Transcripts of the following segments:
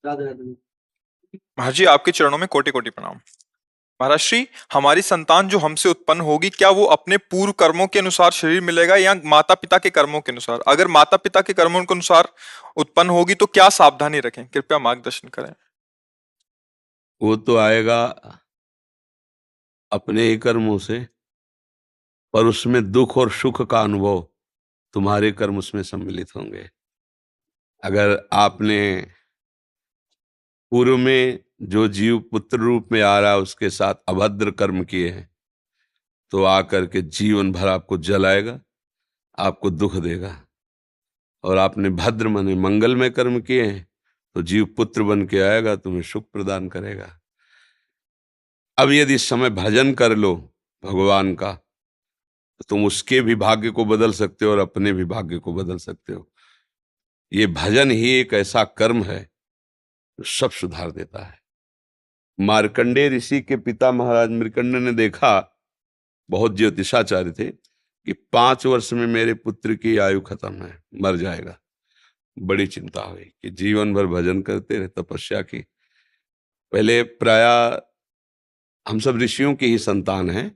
राधे राधे। महाराज जी, आपके चरणों में कोटि कोटि प्रणाम। महाराज श्री, हमारी संतान जो हमसे उत्पन्न होगी, क्या वो अपने पूर्व कर्मों के अनुसार शरीर मिलेगा या माता पिता के कर्मों के अनुसार? अगर माता पिता के कर्मों के अनुसार उत्पन्न होगी तो क्या सावधानी रखें? कृपया मार्गदर्शन करें। वो तो आएगा अपने ही कर्मों से, पर उसमें दुख और सुख का अनुभव तुम्हारे कर्म उसमें सम्मिलित होंगे। अगर आपने पूर्व में जो जीव पुत्र रूप में आ रहा है उसके साथ अभद्र कर्म किए हैं, तो आकर के जीवन भर आपको जलाएगा, आपको दुख देगा। और आपने भद्र माने मंगलमय कर्म किए हैं, तो जीव पुत्र बन के आएगा, तुम्हें सुख प्रदान करेगा। अब यदि इस समय भजन कर लो भगवान का, तो तुम उसके भी भाग्य को बदल सकते हो और अपने भी भाग्य को बदल सकते हो। ये भजन ही एक ऐसा कर्म है जो सब सुधार देता है। मार्कंडेय ऋषि के पिता महाराज मृकंड ने देखा, बहुत ज्योतिषाचार्य थे, कि 5 वर्ष में मेरे पुत्र की आयु खत्म है, मर जाएगा। बड़ी चिंता हुई कि जीवन भर भजन करते रहे, तपस्या की। पहले प्राय हम सब ऋषियों की ही संतान हैं,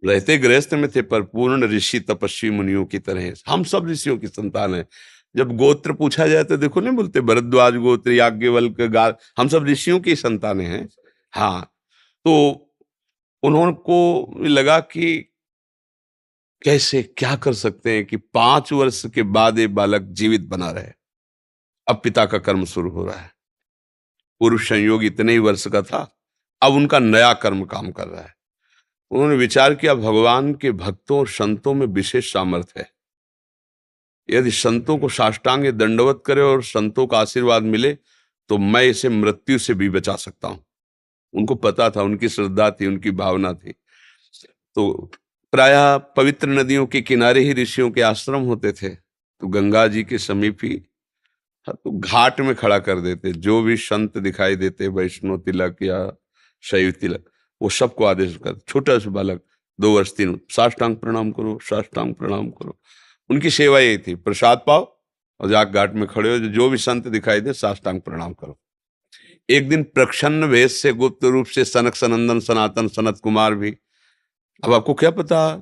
रहते गृहस्थ में थे, पर पूर्ण ऋषि तपस्वी मुनियों की तरह हम सब ऋषियों की संतान हैं। जब गोत्र पूछा जाए तो देखो नहीं बोलते भरद्वाज गोत्र, याज्ञवल्क, गार, हम सब ऋषियों की संतानें हैं। हाँ, तो उन्होंने को लगा कि कैसे क्या कर सकते हैं कि 5 वर्ष के बाद ये बालक जीवित बना रहे। अब पिता का कर्म शुरू हो रहा है। पूर्व संयोग इतने ही वर्ष का था, अब उनका नया कर्म काम कर रहा है। उन्होंने विचार किया, भगवान के भक्तों और संतों में विशेष सामर्थ्य है। यदि संतों को साष्टांग दंडवत करे और संतों का आशीर्वाद मिले, तो मैं इसे मृत्यु से भी बचा सकता हूं। उनको पता था, उनकी श्रद्धा थी, उनकी भावना थी। तो प्रायः पवित्र नदियों के किनारे ही ऋषियों के आश्रम होते थे, तो गंगा जी के समीप ही, हाँ, तो घाट में खड़ा कर देते। जो भी संत दिखाई देते, वैष्णव तिलक या शैव तिलक, वो सबको आदेश कर, छोटा सा बालक 2 वर्ष 3, साष्टांग प्रणाम करो, साष्टांग प्रणाम करो। उनकी सेवा यही थी, प्रसाद पाओ और जाके घाट में खड़े हो, जो भी संत दिखाई दे साष्टांग प्रणाम करो। एक दिन प्रच्छन्न वेश से गुप्त रूप से सनक सनंदन सनातन सनत कुमार भी, अब आपको क्या पता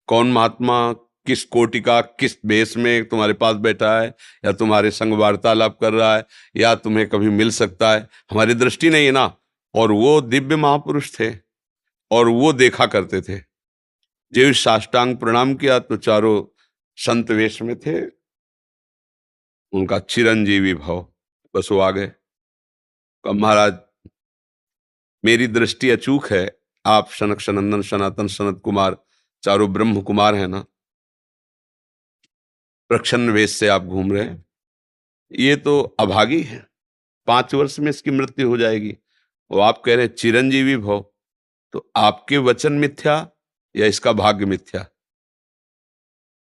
कौन महात्मा किस कोटि का किस वेश में तुम्हारे पास बैठा है, या तुम्हारे संग वार्तालाप कर रहा है, या तुम्हें कभी मिल सकता है, हमारी दृष्टि नहीं है ना। और वो दिव्य महापुरुष थे और वो देखा करते थे। जो साष्टांग प्रणाम किया तो चारों संत वेश में थे, उनका चिरंजीवी भव, बस वो आ गए। कहा, महाराज मेरी दृष्टि अचूक है, आप सनक सनंदन सनातन सनत कुमार चारों ब्रह्म कुमार है ना, प्रच्छन्न वेश से आप घूम रहे हैं, ये तो अभागी है, 5 वर्ष में इसकी मृत्यु हो जाएगी। और आप कह रहे हैं चिरंजीवी भव, तो आपके वचन मिथ्या या इसका भाग्य मिथ्या?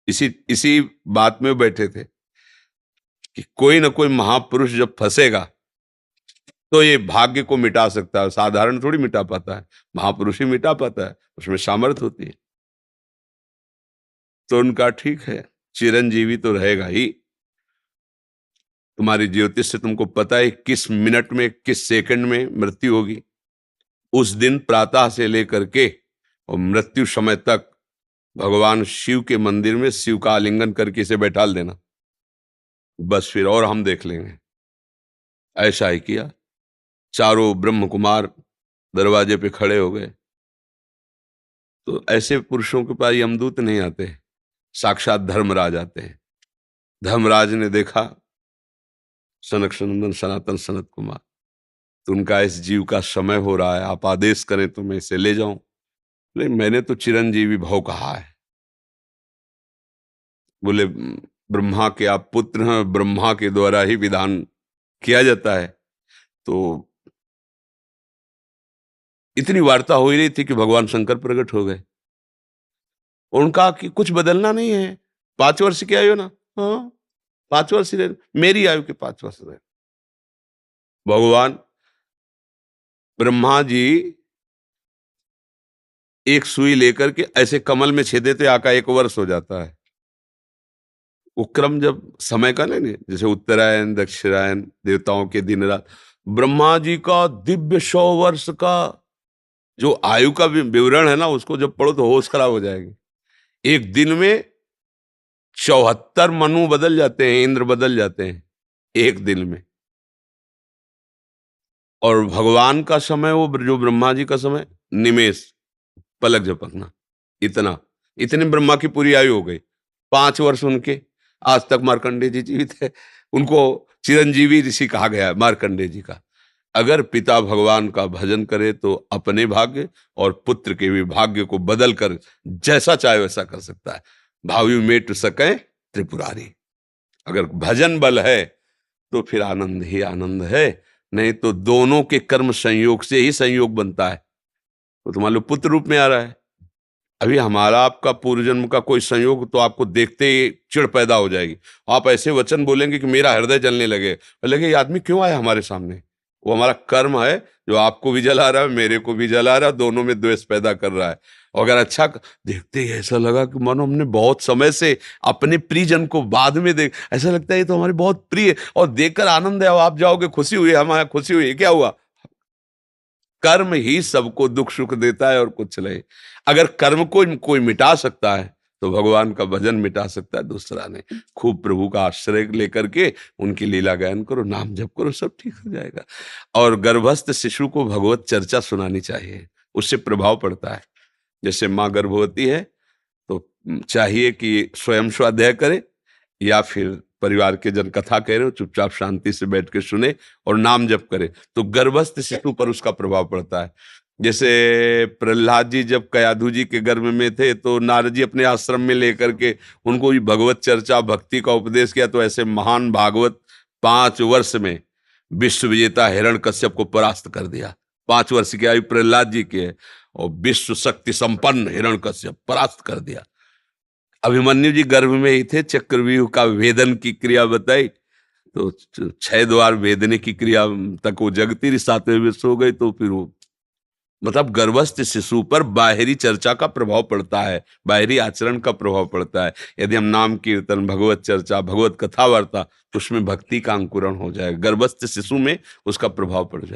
इसी इसी बात में बैठे थे कि कोई ना कोई महापुरुष जब फंसेगा तो ये भाग्य को मिटा सकता है, साधारण थोड़ी मिटा पाता है, महापुरुष ही मिटा पाता है, उसमें सामर्थ्य होती है। तो उनका ठीक है, चिरंजीवी तो रहेगा ही। तुम्हारी ज्योतिष से तुमको पता है किस मिनट में किस सेकंड में मृत्यु होगी। उस दिन प्रातः से लेकर के और मृत्यु समय तक भगवान शिव के मंदिर में शिव का आलिंगन करके इसे बैठाल देना, बस फिर और हम देख लेंगे। ऐसा ही किया। चारों ब्रह्म कुमार दरवाजे पे खड़े हो गए। तो ऐसे पुरुषों के पास यमदूत नहीं आते, साक्षात धर्मराज आते हैं। धर्मराज ने देखा सनक सनंदन सनातन सनत कुमार, तो उनका इस जीव का समय हो रहा है, आप आदेश करें तो मैं इसे ले जाऊं। बोले मैंने तो चिरंजीवी भव कहा है। बोले ब्रह्मा के आप पुत्र हैं, ब्रह्मा के द्वारा ही विधान किया जाता है। तो इतनी वार्ता हो ही रही थी कि भगवान शंकर प्रकट हो गए। उनका कि कुछ बदलना नहीं है, 5 वर्ष की आयु ना, हाँ 5 वर्ष ही रहे, मेरी आयु के 5 वर्ष रहे। भगवान ब्रह्मा जी एक सुई लेकर के ऐसे कमल में छेदे थे, आका 1 वर्ष हो जाता है। वो क्रम जब समय का नहीं, जैसे उत्तरायण दक्षिणायन देवताओं के दिन रात, ब्रह्मा जी का दिव्य 100 वर्ष का जो आयु का विवरण है ना, उसको जब पढ़ो तो होश खराब हो जाएगी। एक दिन में 74 मनु बदल जाते हैं, इंद्र बदल जाते हैं एक दिन में। और भगवान का समय, वो जो ब्रह्मा जी का समय, निमेष, पलक झपकना, इतना, इतने ब्रह्मा की पूरी आयु हो गई। 5 वर्ष उनके, आज तक मार्कंडेय जी जीवित है, उनको चिरंजीवी ऋषि कहा गया है मार्कंडेय जी का। अगर पिता भगवान का भजन करे तो अपने भाग्य और पुत्र के भी भाग्य को बदल कर जैसा चाहे वैसा कर सकता है। भावी मेट सके त्रिपुरारी। अगर भजन बल है तो फिर आनंद ही आनंद है, नहीं तो दोनों के कर्म संयोग से ही संयोग बनता है। तो तुम्हारे लो पुत्र रूप में आ रहा है। अभी हमारा आपका पूर्व जन्म का कोई संयोग तो आपको देखते ही चिढ़ पैदा हो जाएगी। आप ऐसे वचन बोलेंगे कि मेरा हृदय जलने लगे, लगे ये आदमी क्यों आया हमारे सामने। वो हमारा कर्म है जो आपको भी जला रहा है, मेरे को भी जला रहा है, दोनों में द्वेष पैदा कर रहा है। और अगर अच्छा देखते ही ऐसा लगा कि मानो हमने बहुत समय से अपने प्रियजन को बाद में देख, ऐसा लगता है ये तो हमारे बहुत प्रिय, और देखकर आनंद है, आप जाओगे खुशी हुई, हमारा खुशी हुई, क्या हुआ। कर्म ही सबको दुख सुख देता है और कुछ नहीं। अगर कर्म को कोई मिटा सकता है तो भगवान का भजन मिटा सकता है, दूसरा नहीं। खूब प्रभु का आश्रय लेकर के उनकी लीला गायन करो, नाम जप करो, सब ठीक हो जाएगा। और गर्भस्थ शिशु को भगवत चर्चा सुनानी चाहिए, उससे प्रभाव पड़ता है। जैसे माँ गर्भवती है तो चाहिए कि स्वयं स्वाध्याय करे, या फिर परिवार के जन कथा कह रहे हो, चुपचाप शांति से बैठ के सुने और नाम जप करे, तो गर्भस्थ शिशु पर उसका प्रभाव पड़ता है। जैसे प्रहलाद जी जब कयाधु जी के गर्भ में थे तो नारद जी अपने आश्रम में लेकर के उनको भी भगवत चर्चा भक्ति का उपदेश किया। तो ऐसे महान भागवत 5 वर्ष में विश्व विजेता हिरण्यकश्यप को परास्त कर दिया। 5 वर्ष की आयु प्रहलाद जी की है और विश्व शक्ति संपन्न हिरण्यकश्यप परास्त कर दिया। अभिमन्यु जी गर्भ में ही थे, चक्रव्यूह का भेदन की क्रिया बताई तो 6 द्वार भेदने की क्रिया तक वो जगती रही, 7वें विश्व हो गई। तो फिर वो मतलब गर्भस्थ शिशु पर बाहरी चर्चा का प्रभाव पड़ता है, बाहरी आचरण का प्रभाव पड़ता है। यदि हम नाम कीर्तन, भगवत चर्चा, भगवत कथा वार्ता, तो उसमें भक्ति का अंकुरण हो जाएगा, गर्भस्थ शिशु में उसका प्रभाव पड़ जाएगा।